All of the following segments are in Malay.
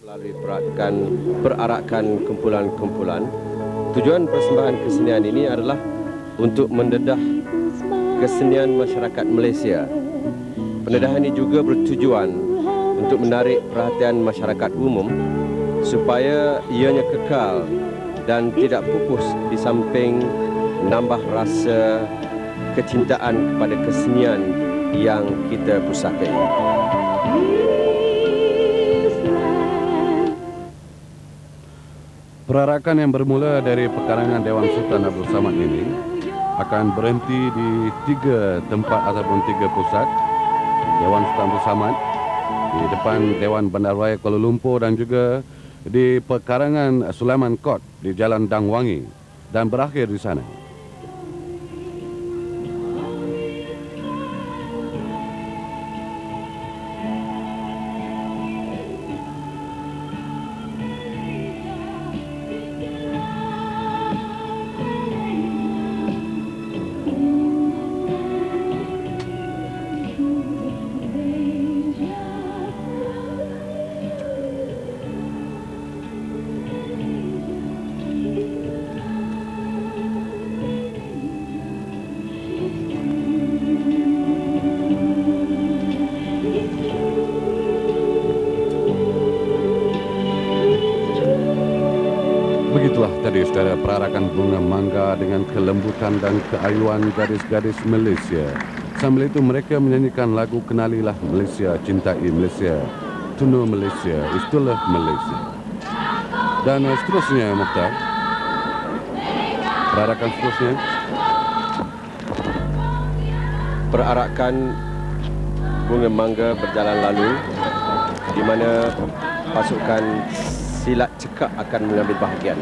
Melalui perarakan kumpulan-kumpulan, tujuan persembahan kesenian ini adalah untuk mendedah kesenian masyarakat Malaysia. Pendedahan ini juga bertujuan untuk menarik perhatian masyarakat umum supaya ianya kekal dan tidak pupus di samping menambah rasa kecintaan kepada kesenian yang kita pusakai. Perarakan yang bermula dari pekarangan Dewan Sultan Abdul Samad ini akan berhenti di 3 tempat ataupun 3 pusat. Dewan Sultan Abdul Samad, di depan Dewan Bandaraya Kuala Lumpur dan juga di pekarangan Sulaiman Court di Jalan Dangwangi dan berakhir di sana. Begitulah tadi saudara perarakan bunga mangga dengan kelembutan dan keayuan gadis-gadis Malaysia. Sambil itu mereka menyanyikan lagu Kenalilah Malaysia, Cintai Malaysia, Tunu Malaysia, Itulah Malaysia. Dan seterusnya Mokhtar, perarakan seterusnya. Perarakan bunga mangga berjalan lalu di mana pasukan silat cekak akan mengambil bahagian.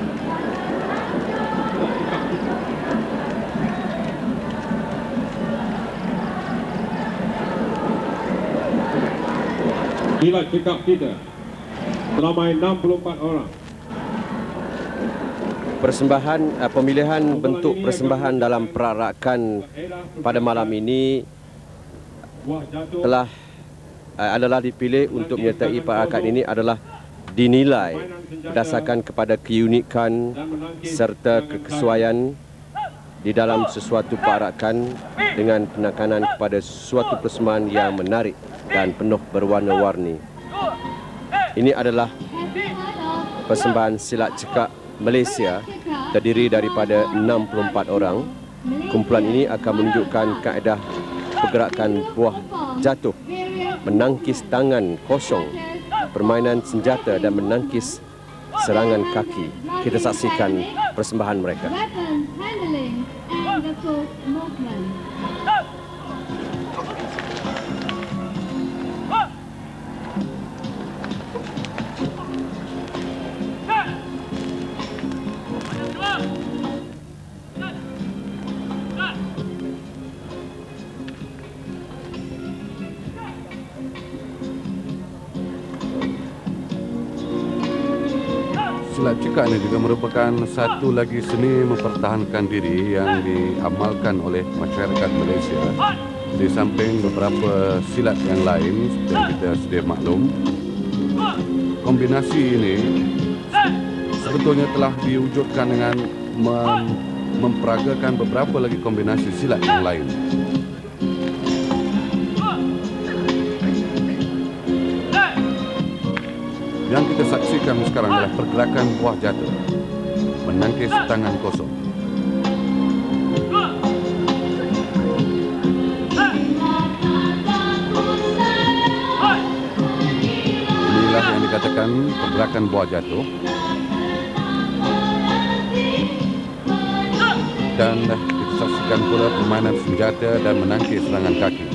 Silat cekak kita teramai 64 orang. Persembahan pemilihan bentuk persembahan dalam perarakan pada malam ini telah adalah dipilih untuk menyertai perarakan ini adalah dinilai berdasarkan kepada keunikan serta kesesuaian di dalam sesuatu perarakan dengan penekanan kepada suatu persembahan yang menarik dan penuh berwarna-warni. Ini adalah persembahan silat cekak Malaysia terdiri daripada 64 orang. Kumpulan ini akan menunjukkan kaedah pergerakan buah jatuh, menangkis tangan kosong, permainan senjata dan menangkis serangan kaki. Kita saksikan persembahan mereka. Silat cekak ini juga merupakan satu lagi seni mempertahankan diri yang diamalkan oleh masyarakat Malaysia. Di samping beberapa silat yang lain yang kita sedia maklum, kombinasi ini sebetulnya telah diwujudkan dengan memperagakan beberapa lagi kombinasi silat yang lain. Yang kita saksikan sekarang adalah pergerakan buah jatuh, menangkis tangan kosong. Inilah yang dikatakan pergerakan buah jatuh. Dan kita saksikan pula permainan senjata dan menangkis serangan kaki.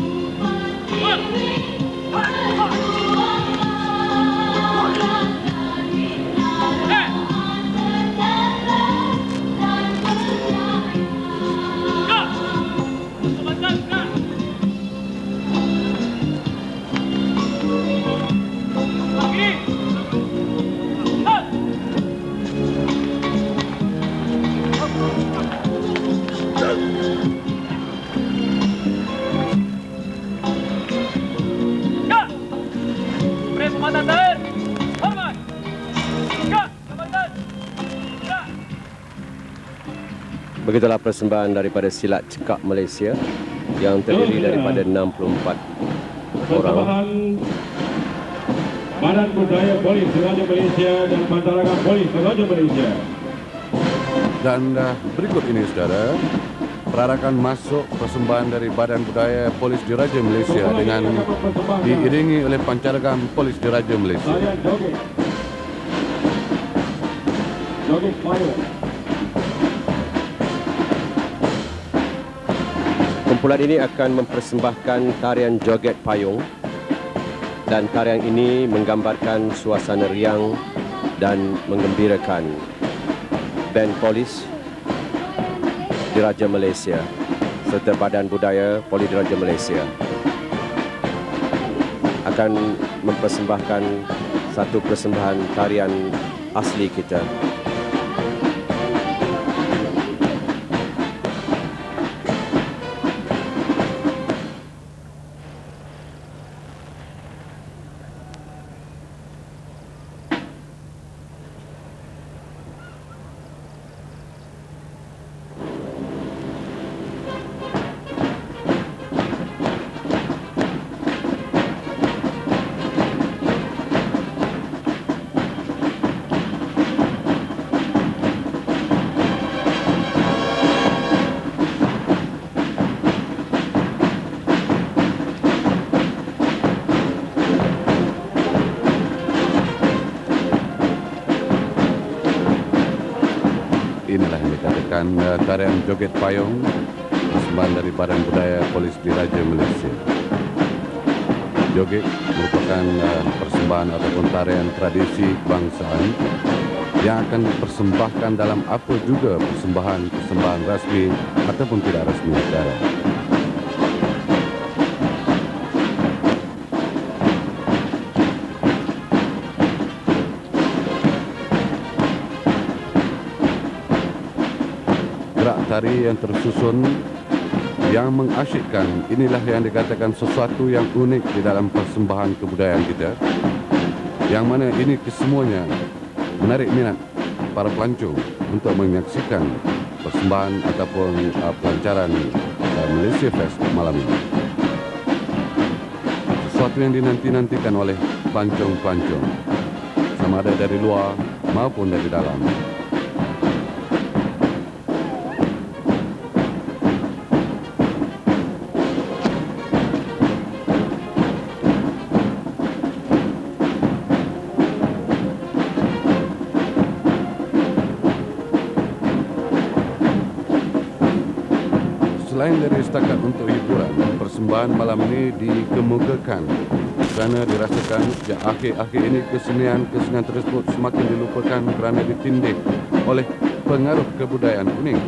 Begitulah persembahan daripada silat cekak Malaysia yang terdiri daripada 64 orang. Persembahan Badan Budaya Polis Diraja Malaysia dan Pancaragam Polis Diraja Malaysia. Dan berikut ini saudara, perarakan masuk persembahan dari Badan Budaya Polis Diraja Malaysia dengan diiringi oleh Pancaragam Polis Diraja Malaysia. Tarian joget. Joget payung. Kumpulan ini akan mempersembahkan tarian joget payung dan tarian ini menggambarkan suasana riang dan menggembirakan band polis Diraja Malaysia serta Badan Budaya Polis Diraja Malaysia akan mempersembahkan satu persembahan tarian asli kita. Inilah yang dikatakan tarian joget payung, persembahan dari Badan Budaya Polis Diraja Malaysia. Joget merupakan persembahan ataupun tarian tradisi kebangsaan yang akan dipersembahkan dalam apa juga persembahan rasmi ataupun tidak rasmi negara. Gerak tari yang tersusun yang mengasyikkan, inilah yang dikatakan sesuatu yang unik di dalam persembahan kebudayaan kita, yang mana ini kesemuanya menarik minat para pelancong untuk menyaksikan persembahan ataupun pelancaran Malaysia Fest malam ini. Sesuatu yang dinanti-nantikan oleh pelancong-pelancong, sama ada dari luar maupun dari dalam. Selain dari setakat untuk hiburan, persembahan malam ini dikemukakan kerana dirasakan sejak akhir-akhir ini kesenian tersebut semakin dilupakan kerana ditindih oleh pengaruh kebudayaan kuning.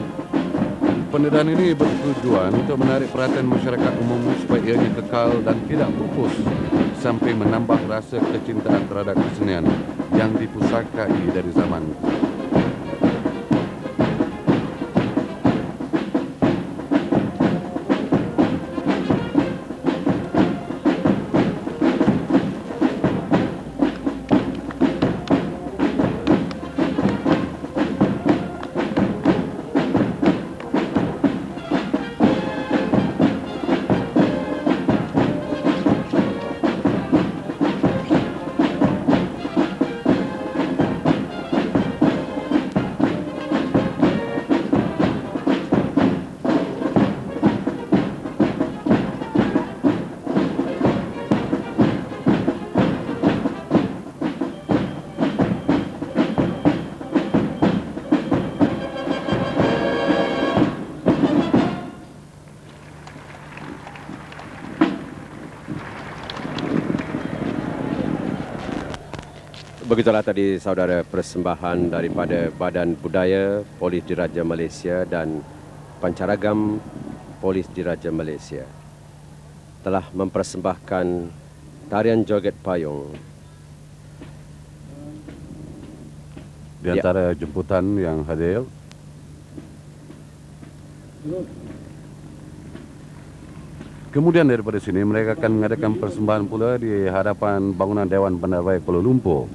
Pendedahan ini bertujuan untuk menarik perhatian masyarakat umum supaya ianya kekal dan tidak pupus sampai menambah rasa kecintaan terhadap kesenian yang dipusakai dari zaman. Begitulah tadi saudara persembahan daripada Badan Budaya Polis Diraja Malaysia dan Pancaragam Polis Diraja Malaysia telah mempersembahkan tarian joget payung. Di antara jemputan yang hadir, kemudian daripada sini mereka akan mengadakan persembahan pula di hadapan bangunan Dewan Bandarraya Kuala Lumpur.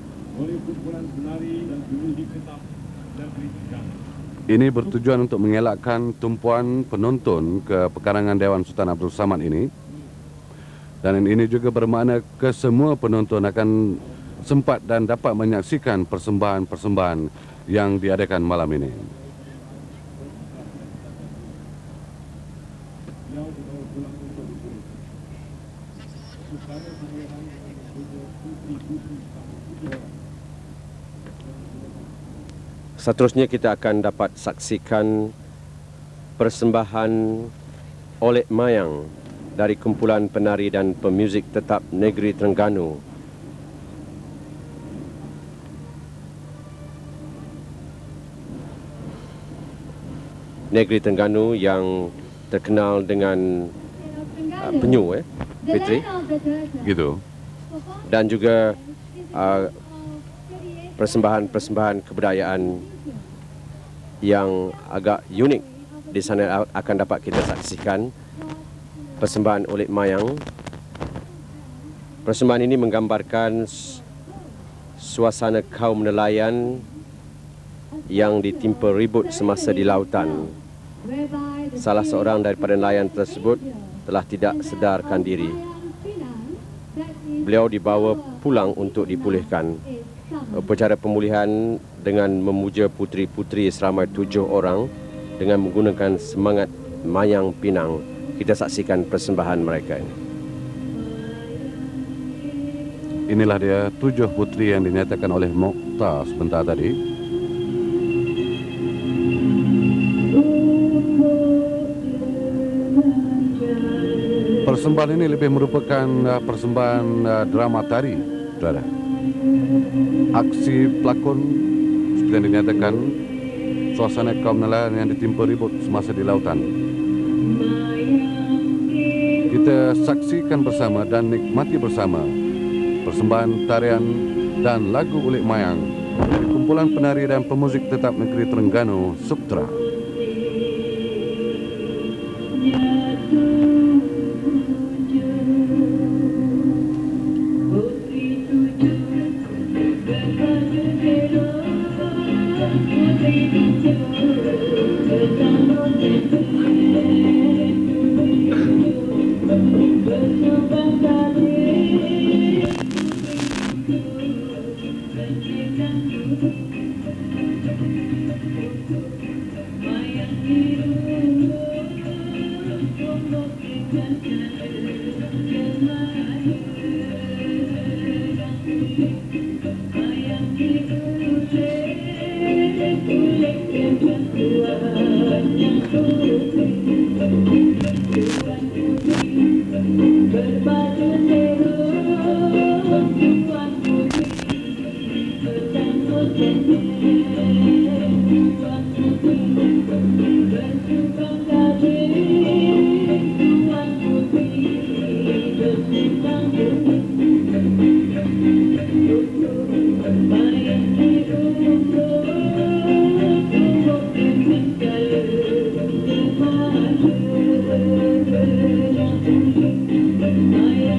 Ini bertujuan untuk mengelakkan tumpuan penonton ke pekarangan Dewan Sultan Abdul Samad ini. Dan ini juga bermakna kesemua penonton akan sempat dan dapat menyaksikan persembahan-persembahan yang diadakan malam ini. Seterusnya kita akan dapat saksikan persembahan Oleh Mayang dari kumpulan penari dan pemuzik tetap Negeri Terengganu. Negeri Terengganu yang terkenal dengan penyu, Fitri, Gitu. dan juga persembahan-persembahan kebudayaan yang agak unik di sana akan dapat kita saksikan. Persembahan Oleh Mayang. Persembahan ini menggambarkan suasana kaum nelayan yang ditimpa ribut semasa di lautan. Salah seorang daripada nelayan tersebut telah tidak sedarkan diri. Beliau dibawa pulang untuk dipulihkan. Upacara pemulihan dengan memuja puteri-puteri seramai 7 orang dengan menggunakan semangat Mayang Pinang. Kita saksikan persembahan mereka ini. Inilah dia 7 puteri yang dinyatakan oleh Mokhtar sebentar tadi. Persembahan ini lebih merupakan persembahan drama tari, saudara. Aksi pelakon seperti yang dinyatakan, suasana kaum nelayan yang ditimpa ribut semasa di lautan. Kita saksikan bersama dan nikmati bersama persembahan tarian dan lagu Oleh Mayang dari kumpulan penari dan pemuzik tetap Negeri Terengganu, Suktra. My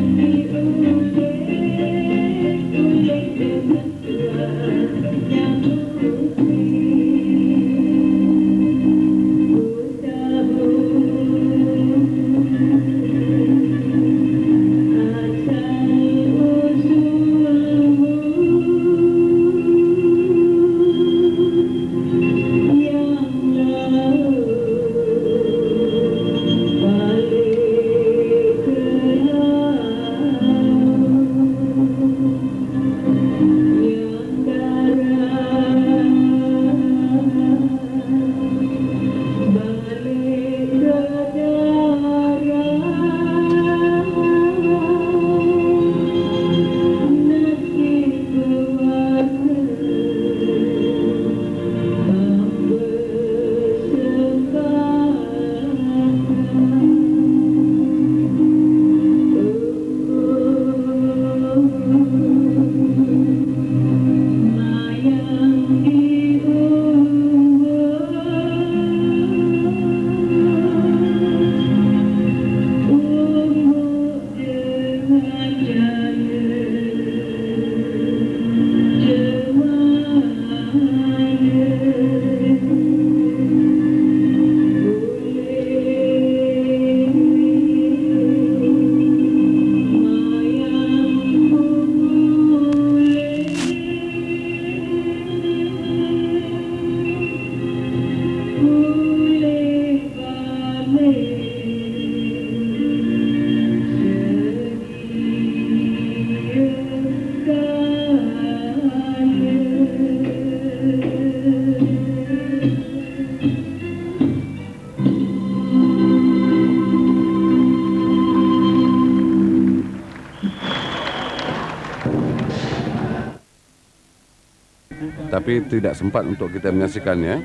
tapi tidak sempat untuk kita menyaksikannya.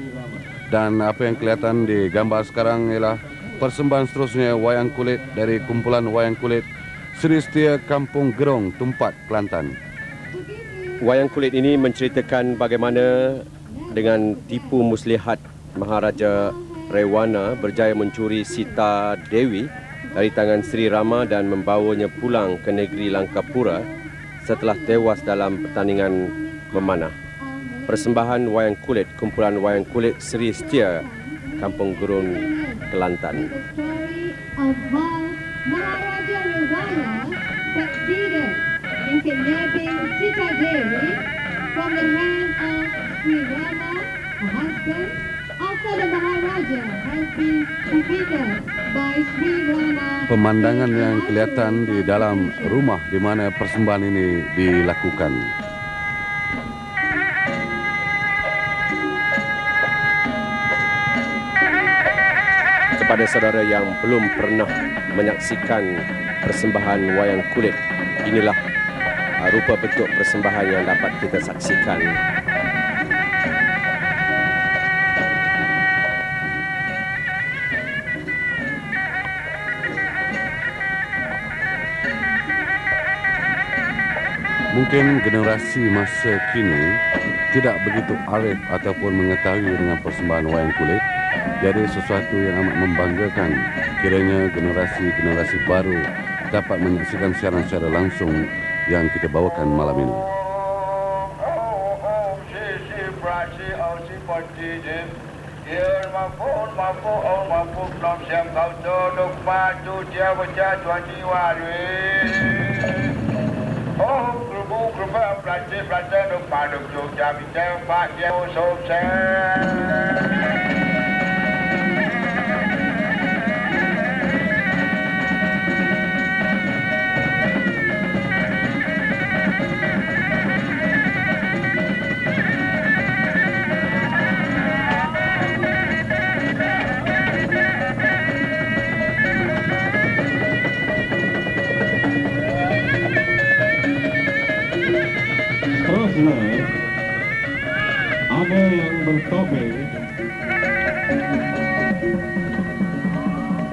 Dan apa yang kelihatan di gambar sekarang ialah persembahan seterusnya wayang kulit dari kumpulan wayang kulit Sri Setia Kampung Gerong, Tumpat, Kelantan. Wayang kulit ini menceritakan bagaimana dengan tipu muslihat Maharaja Rewana berjaya mencuri Sita Dewi dari tangan Sri Rama dan membawanya pulang ke negeri Langkapura setelah tewas dalam pertandingan memanah. Persembahan wayang kulit, kumpulan wayang kulit Sri Setia Kampung Gerong, Kelantan. Maharaja Rewana succeeded in kidnapping Sita Devi from the hand of Sri Rama, her husband, after the Maharaja has been defeated by Sri Rama. Pemandangan yang kelihatan di dalam rumah di mana persembahan ini dilakukan. Kepada saudara yang belum pernah menyaksikan persembahan wayang kulit, inilah rupa bentuk persembahan yang dapat kita saksikan. Mungkin generasi masa kini tidak begitu arif ataupun mengetahui dengan persembahan wayang kulit. Jadi sesuatu yang amat membanggakan kiranya generasi-generasi baru dapat menyaksikan siaran secara langsung yang kita bawakan malam ini. Teruslah ada yang bertopeng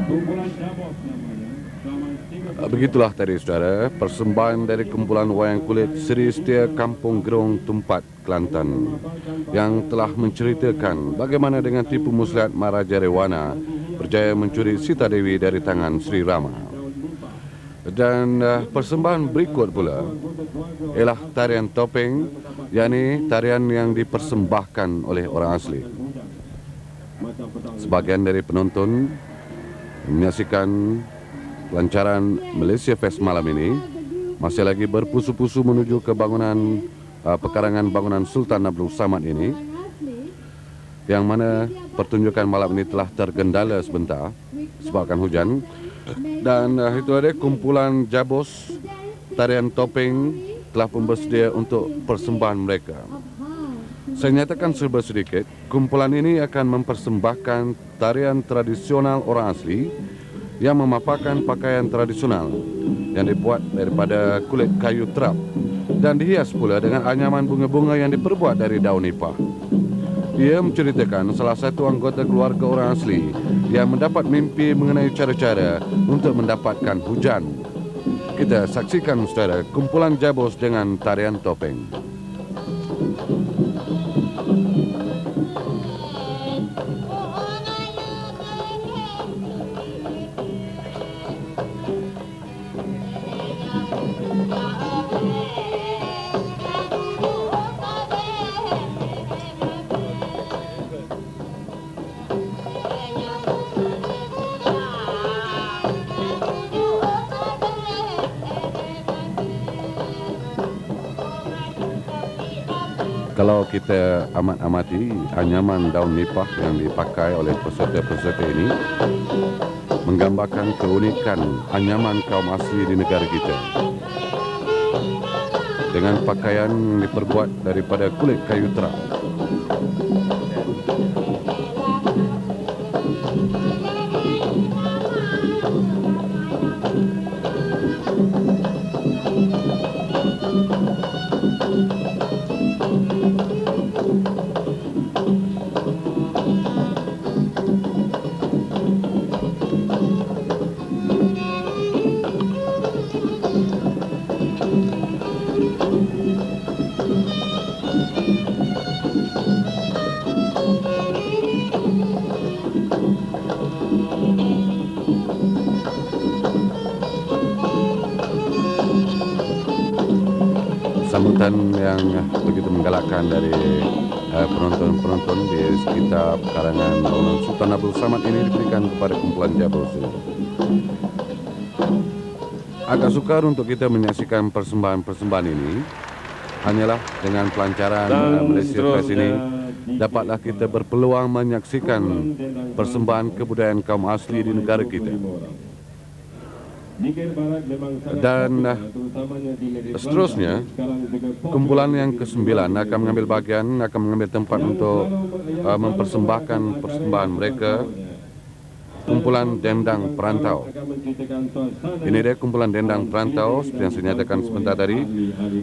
kumpulan Jabos namanya. Begitulah tadi saudara, persembahan dari kumpulan wayang kulit Sri Setia Kampung Gerong, Tumpat, Kelantan yang telah menceritakan bagaimana dengan tipu muslihat Maharaja Rewana berjaya mencuri Sita Dewi dari tangan Sri Rama. Dan persembahan berikut pula ialah tarian topeng, yakni tarian yang dipersembahkan oleh orang asli. Sebagian dari penonton menyaksikan pelancaran Malaysia Fest malam ini masih lagi berpusu-pusu menuju ke bangunan pekarangan bangunan Sultan Abdul Samad ini, yang mana pertunjukan malam ini telah tergendala sebentar sebabkan hujan. Dan itu ada kumpulan Jabos tarian topeng telah pun bersedia untuk persembahan mereka. Saya nyatakan serba sedikit, kumpulan ini akan mempersembahkan tarian tradisional orang asli yang memaparkan pakaian tradisional yang dibuat daripada kulit kayu terap dan dihias pula dengan anyaman bunga-bunga yang diperbuat dari daun nipah. Ia menceritakan salah satu anggota keluarga orang asli yang mendapat mimpi mengenai cara-cara untuk mendapatkan hujan. Kita saksikan saudara kumpulan Jabos dengan tarian topeng. Kalau kita amati anyaman daun nipah yang dipakai oleh peserta-peserta ini menggambarkan keunikan anyaman kaum asli di negara kita. Dengan pakaian yang diperbuat daripada kulit kayu terap. sambutan yang begitu menggalakkan dari penonton-penonton di sekitar pekarangan bangunan Sultan Abdul Samad ini diberikan kepada kumpulan Jabos ini. Agak sukar untuk kita menyaksikan persembahan-persembahan ini hanyalah dengan pelancaran Malaysia Fest ini dapatlah kita berpeluang menyaksikan persembahan kebudayaan kaum asli di negara kita. Dan seterusnya, kumpulan yang ke-9 akan mengambil bagian, akan mengambil tempat untuk mempersembahkan persembahan mereka, kumpulan Dendang Perantau. Ini dia kumpulan Dendang Perantau, seperti yang saya nyatakan sebentar tadi,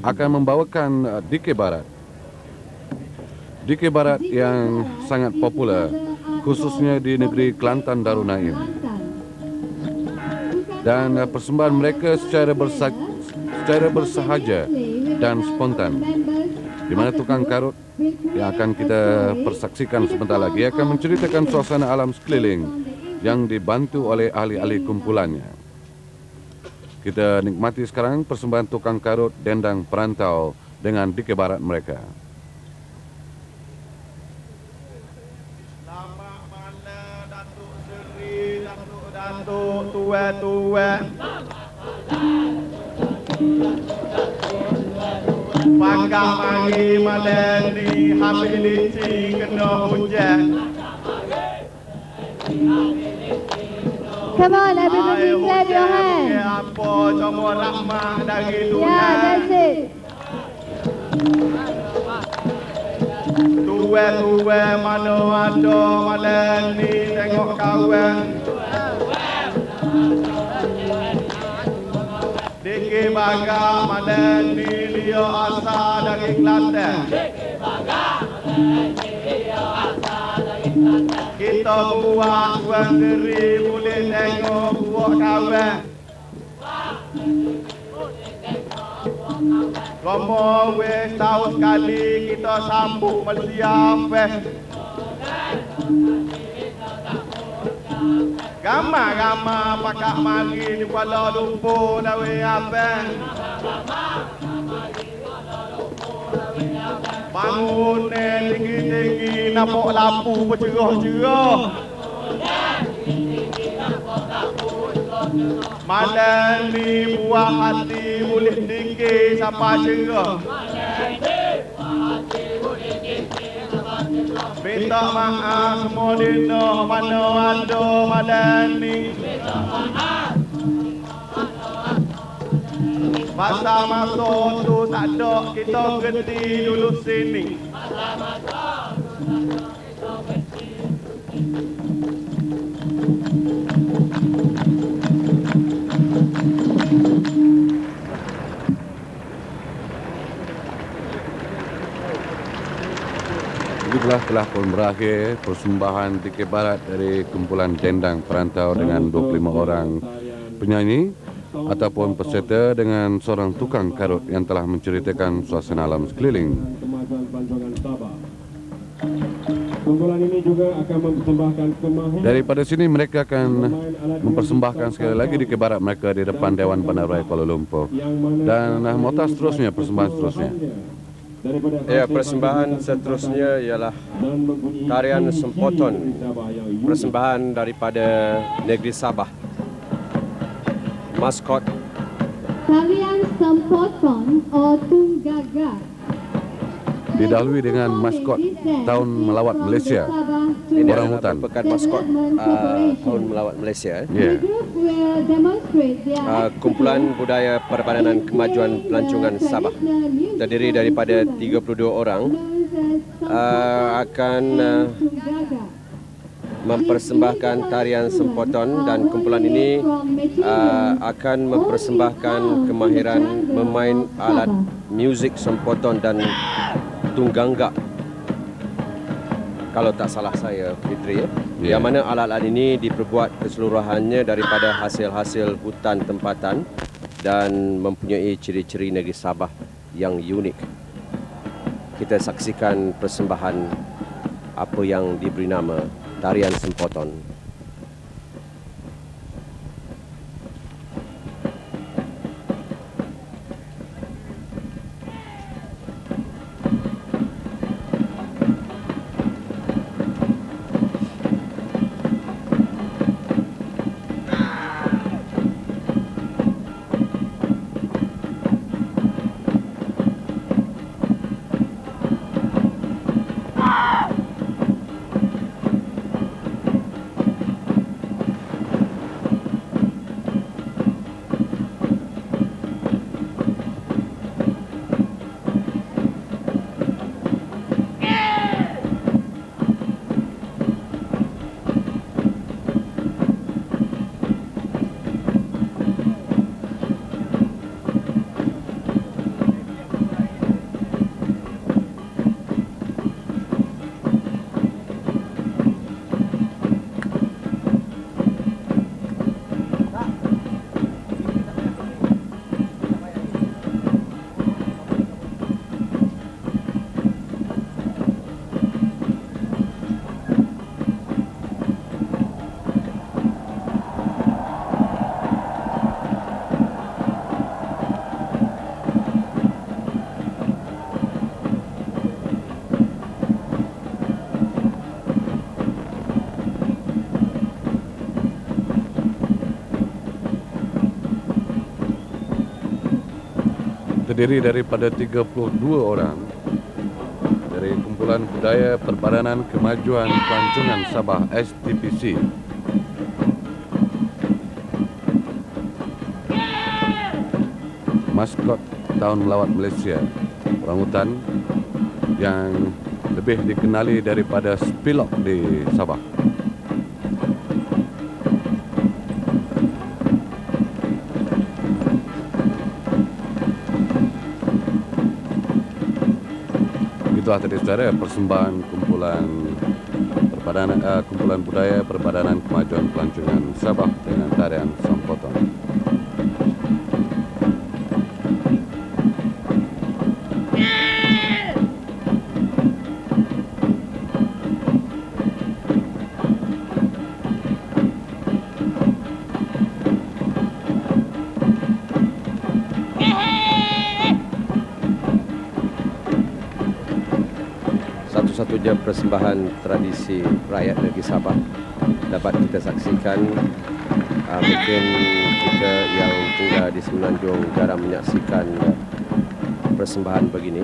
akan membawakan Dikir Barat. Dikir Barat yang sangat popular, khususnya di negeri Kelantan Darul Naim. Dan persembahan mereka secara bersahaja dan spontan, di mana tukang karut yang akan kita persaksikan sebentar lagi akan menceritakan suasana alam sekeliling yang dibantu oleh ahli-ahli kumpulannya. Kita nikmati sekarang persembahan tukang karut Dendang Perantau dengan Dikir Barat mereka. Datuk tua-tua Pakak mari malam ni habiliti kena hujan. Come on, everybody, clap your hands. Apa cuma rahmah dari dunia. Yeah, that's it. Tua-tua mana ada malam ni tengok kawan. Dikir Bagak malam ni dia asal dari Kelantan. Kita buat tuan diri boleh tengok buat kawan. Romo weh tahun sekali kita sambut Malaysia Fest. Gamar-gamar pakak mari di Kuala Lumpur dah weh abang. Bangun tinggi-tinggi nampak lampu bercerah-cerah. Malam ni buah hati boleh tinggi sampai cerah. Minta maaf semua dina mana ada malam ni. Masa masuk tu tak ada, kita berhenti dulu sini. Begitulah telah pun berakhir persembahan Dikir Barat dari kumpulan Dendang Perantau dengan 25 orang penyanyi ataupun peserta dengan seorang tukang karut yang telah menceritakan suasana alam sekeliling. Kumpulan ini juga akan mempersembahkan kemahiran. Daripada sini mereka akan mempersembahkan sekali lagi Dikir Barat mereka di depan Dewan Bandaraya Kuala Lumpur. Dan motas seterusnya, persembahan seterusnya. Ya, persembahan seterusnya ialah tarian Sempoton, persembahan daripada negeri Sabah. Maskot Tarian Sempoton atau Tunggaga didahului dengan maskot Tahun Melawat Malaysia, ini orang adalah hutan. merupakan maskot Tahun Melawat Malaysia. Ya. Kumpulan Budaya Perbadanan Kemajuan Pelancongan Sabah terdiri daripada 32 orang akan mempersembahkan tarian Sempoton, dan kumpulan ini akan mempersembahkan kemahiran memain alat muzik Sempoton dan Tunggangga, kalau tak salah saya, Fitri, Ya. yang mana alat-alat ini diperbuat keseluruhannya daripada hasil-hasil hutan tempatan dan mempunyai ciri-ciri negeri Sabah yang unik. Kita saksikan persembahan apa yang diberi nama tarian Sempoton. terdiri daripada 32 orang dari Kumpulan Budaya Perbadanan Kemajuan Pelancongan Sabah STPC. Maskot Tahun Melawat Malaysia, orangutan yang lebih dikenali daripada Spilok di Sabah. Itulah tadi saudara persembahan Kumpulan Budaya Perbadanan Kemajuan Pelancongan Sabah dengan tarian Sampotong. Satu-satunya persembahan tradisi rakyat negeri Sabah dapat kita saksikan. Mungkin kita yang tinggal di Semenanjung jarang menyaksikan persembahan begini.